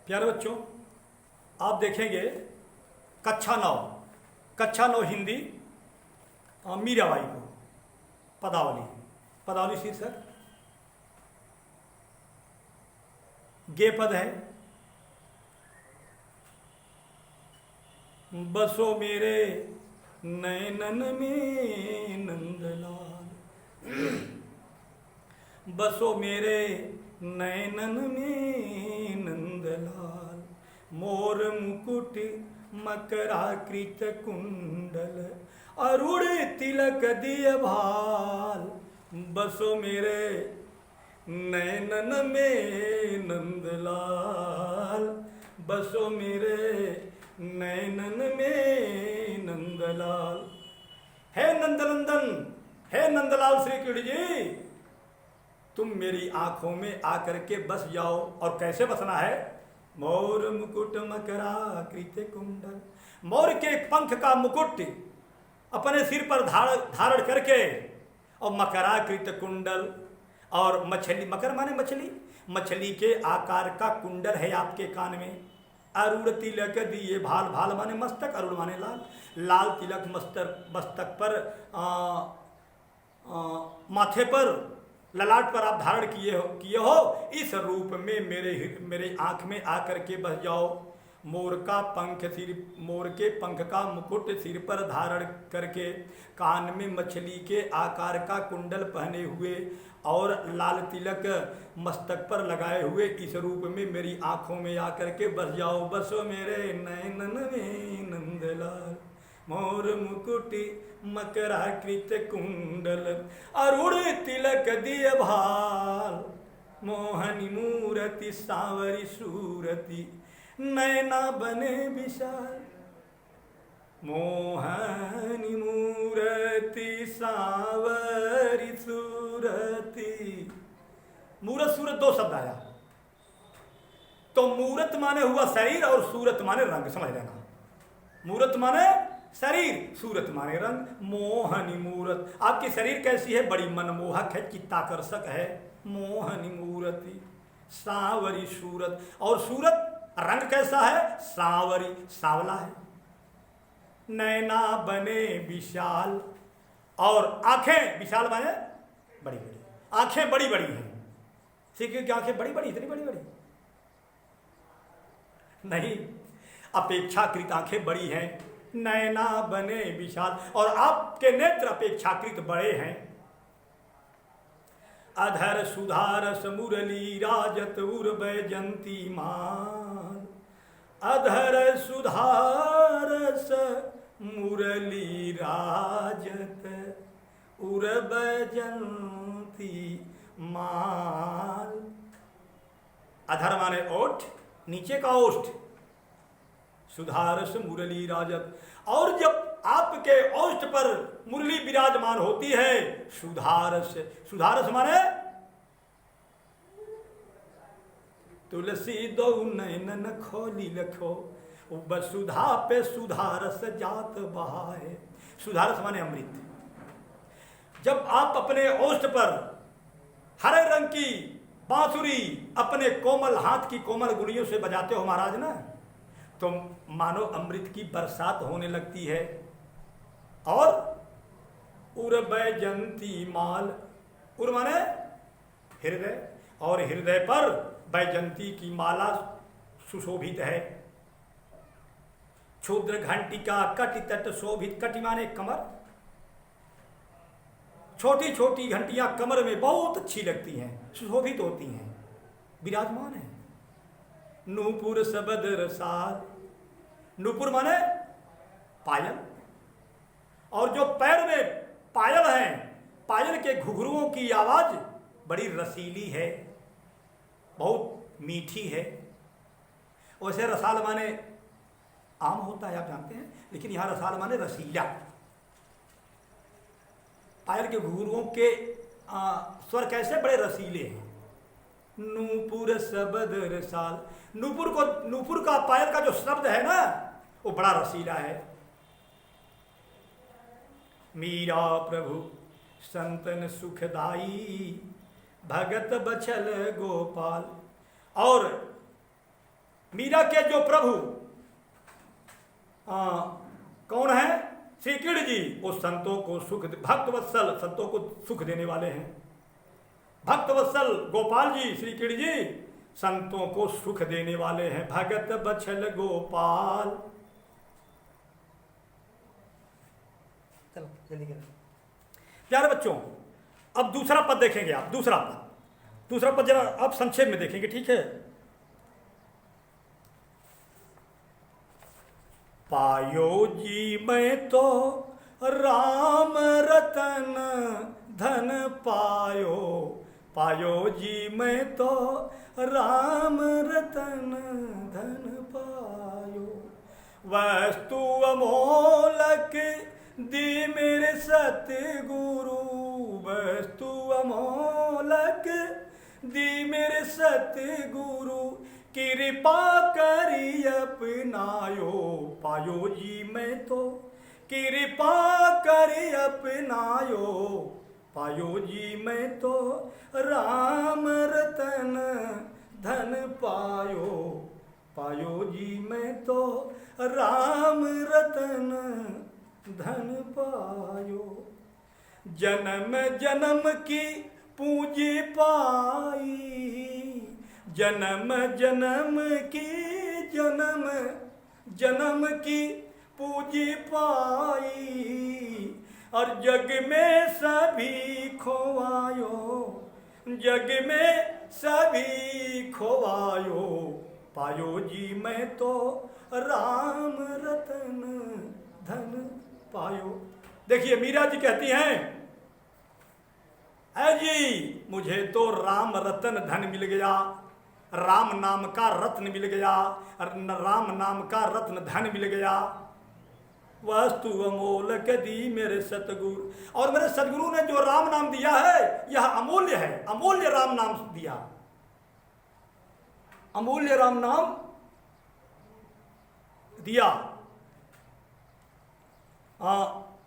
प्यारे बच्चों, आप देखेंगे कक्षा 9 हिंदी मीराबाई को पदावली पदावली शीर्षक गे पद है। बसो मेरे नैनन में नंदलाल, बसो मेरे नैनन में नंदलाल, मोर मुकुट मकराकृत कुंडल, अरुण तिलक दिय भाल, बसो मेरे नैनन में नंदलाल, बसो मेरे नैनन में नंदलाल। हे नंदनंदन, हे नंदलाल श्री कृष्ण जी, तुम मेरी आंखों में आकर के बस जाओ। और कैसे बसना है? मोर मुकुट मकराकृत कुंडल, मोर के पंख का मुकुट अपने सिर पर धारण करके, और मकराकृत कुंडल, और मछली, मकर माने मछली, मछली के आकार का कुंडल है आपके कान में। अरुण तिलक दिए भाल, भाल माने मस्तक, अरुण माने लाल, लाल तिलक मस्तक पर माथे पर, ललाट पर आप धारण किए हो। इस रूप में मेरे आंख में आकर के बस जाओ। मोर के पंख का मुकुट सिर पर धारण करके, कान में मछली के आकार का कुंडल पहने हुए, और लाल तिलक मस्तक पर लगाए हुए, इस रूप में मेरी आंखों में आकर के बस जाओ। बसो मेरे नैनन में नंदलाल, मोर मुकुट मकराकृत कुंडल, अरुण तिलक दिय भाल, मोहनी मूरति सांवरी सूरति, नैना बने विशाल, मोहनी मूरति सांवरी सूरति। मूरत सूरत दो शब्द आया, तो मूरत माने हुआ शरीर और सूरत माने रंग, समझ लेना। मूरत माने शरीर, सूरत माने रंग। मोहनी मूरत, आपकी शरीर कैसी है? बड़ी मनमोहक है, चित्ताकर्षक है। मोहनी मूरति सांवरी सूरत, और सूरत रंग कैसा है? सांवरी, सांवला है। नैना बने विशाल, और आंखें विशाल माने बड़ी बड़ी, आंखें बड़ी बड़ी हैं। सीखिए कि आंखें बड़ी बड़ी, इतनी बड़ी बड़ी नहीं, अपेक्षाकृत आंखें बड़ी हैं। नैना बने विशाल, और आपके नेत्र अपेक्षाकृत बड़े हैं। अधर सुधारस मुरली राजत उर्वैजंती माल, अधर सुधारस मुरली राजत उर्वैजंती माल। अधर माने ओठ, नीचे का ओष्ठ, सुधारस मुरली राजत, और जब आपके ओष्ठ पर मुरली विराजमान होती है, सुधारस, सुधारस माने तुलसी दो नैनन खोली लखो, वसुधा पे सुधारस जात बहाए। सुधारस माने अमृत। जब आप अपने ओष्ठ पर हरे रंग की बांसुरी अपने कोमल हाथ की कोमल गुड़ियों से बजाते हो महाराज ना, तो मानो अमृत की बरसात होने लगती है। और उर्वैजंती माल, उर माने हृदय, और हृदय पर वैजंती की माला सुशोभित है। क्षुद्र घंटिका कटि तट शोभित, कटि माने कमर, छोटी छोटी घंटियां कमर में बहुत अच्छी लगती हैं, सुशोभित होती हैं, विराजमान है। नूपुर सबद रसाल, नूपुर माने पायल, और जो पैर में पायल है, पायल के घुघरुओं की आवाज बड़ी रसीली है, बहुत मीठी है। वैसे रसाल माने आम होता है, आप जानते हैं, लेकिन यहां रसाल माने रसीला। पायल के घुघरुओं के स्वर कैसे? बड़े रसीले हैं। नूपुर सबद रसाल, नूपुर का पायल का जो शब्द है ना, वो बड़ा रसीला है। मीरा प्रभु संतन सुखदाई, भगत बचल गोपाल, और मीरा के जो प्रभु कौन है? श्री कृष्ण जी। वो संतों को सुख, भक्तवत्सल, संतों को सुख देने वाले हैं। भक्तवत्सल गोपाल जी, श्री कृष्ण जी संतों को सुख देने वाले हैं। भगत बछल गोपाल। चलो जल्दी करें प्यारे बच्चों। अब दूसरा पद देखेंगे आप। दूसरा पद जरा आप संक्षेप में देखेंगे, ठीक है? पायो जी मैं तो राम रतन धन पायो। पायो जी मैं तो राम रतन धन पायो। वस्तु अमोलक दी मेरे सतगुरु। वस्तु अमोलक दी मेरे सतगुरु। कृपा करी अपनायो। पायो जी मैं तो कृपा करी अपनायो। पायो जी मैं तो राम रतन धन पायो। पायो जी मैं तो राम रतन धन पायो। जन्म जन्म की पूंजी पाई। जन्म जन्म की जन्म की पूंजी पाई। और जग में सभी खोवायो। जग में सभी खोवायो। पायो जी मैं तो राम रतन धन पायो। देखिए मीरा जी कहती हैं, ऐ जी मुझे तो राम रतन धन मिल गया। राम नाम का रत्न मिल गया। राम नाम का रत्न धन मिल गया। वस्तु अमोलक दी मेरे सतगुरु। और मेरे सतगुरु ने जो राम नाम दिया है यह अमूल्य है। अमूल्य राम नाम दिया। अमूल्य राम नाम दिया।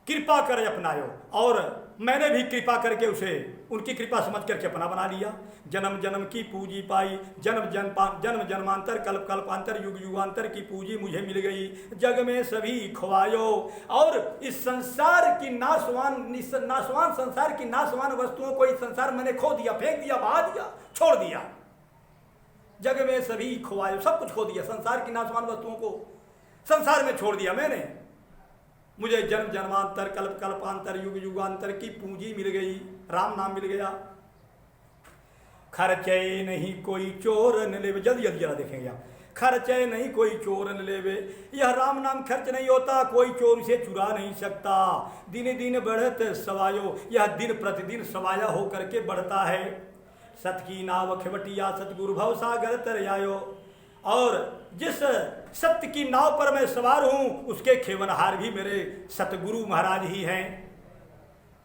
कृपा कर अपनायो। और मैंने भी कृपा करके उसे, उनकी कृपा समझ करके अपना बना लिया। जन्म जन्म की पूंजी पाई। जन्म जन्मांतर कल्प कल्पांतर युग युगांतर की पूंजी मुझे मिल गई। जग में सभी खोवायो। और इस संसार की नाशवान संसार की नाशवान वस्तुओं को इस संसार मैंने खो दिया, फेंक दिया, बहा दिया, छोड़ दिया। जग में सभी खोवायो, सब कुछ खो दिया। संसार की नाशवान वस्तुओं को संसार में छोड़ दिया मैंने। मुझे जन्म जन्मांतर कल्प कल्पांतर युग युगांतर की पूंजी मिल गई। राम नाम मिल गया। खर्चे नहीं कोई चोर न लेवे। जल्दी जल्दी जरा देखेंगे आप। खर्चे नहीं कोई चोर न लेवे। यह राम नाम खर्च नहीं होता, कोई चोर इसे चुरा नहीं सकता। दिन दिन बढ़त सवायो। यह दिन प्रतिदिन सवाया हो करके बढ़ता है। सत की नाव खेवटिया सतगुरु भव सागर तर आयो। और जिस सत्य की नाव पर मैं सवार हूं उसके खेवनहार भी मेरे सतगुरु महाराज ही हैं।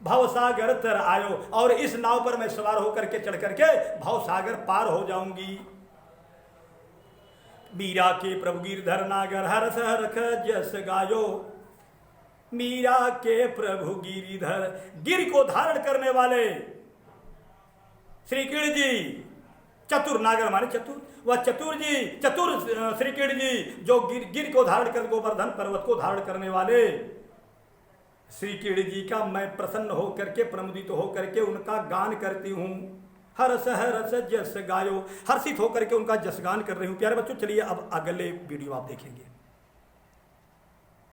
भवसागर तर आयो। और इस नाव पर मैं सवार होकर के चढ़ करके भवसागर पार हो जाऊंगी। मीरा के प्रभु गिरधर नागर हरस हरख जस गायो। मीरा के प्रभु गिरिधर, गिर को धारण करने वाले श्री कृष्ण जी। चतुर, नागर माने चतुर। वह चतुर श्री कृष्ण जी जो गिर को धारण कर, गोवर्धन पर्वत को धारण करने वाले श्री कृष्ण जी का मैं प्रसन्न होकर के, प्रमुदित होकर के उनका गान करती हूँ। हरस हरस जस गायो। हर्षित होकर के उनका जसगान कर रही हूँ। प्यारे बच्चों चलिए अब अगले वीडियो आप देखेंगे।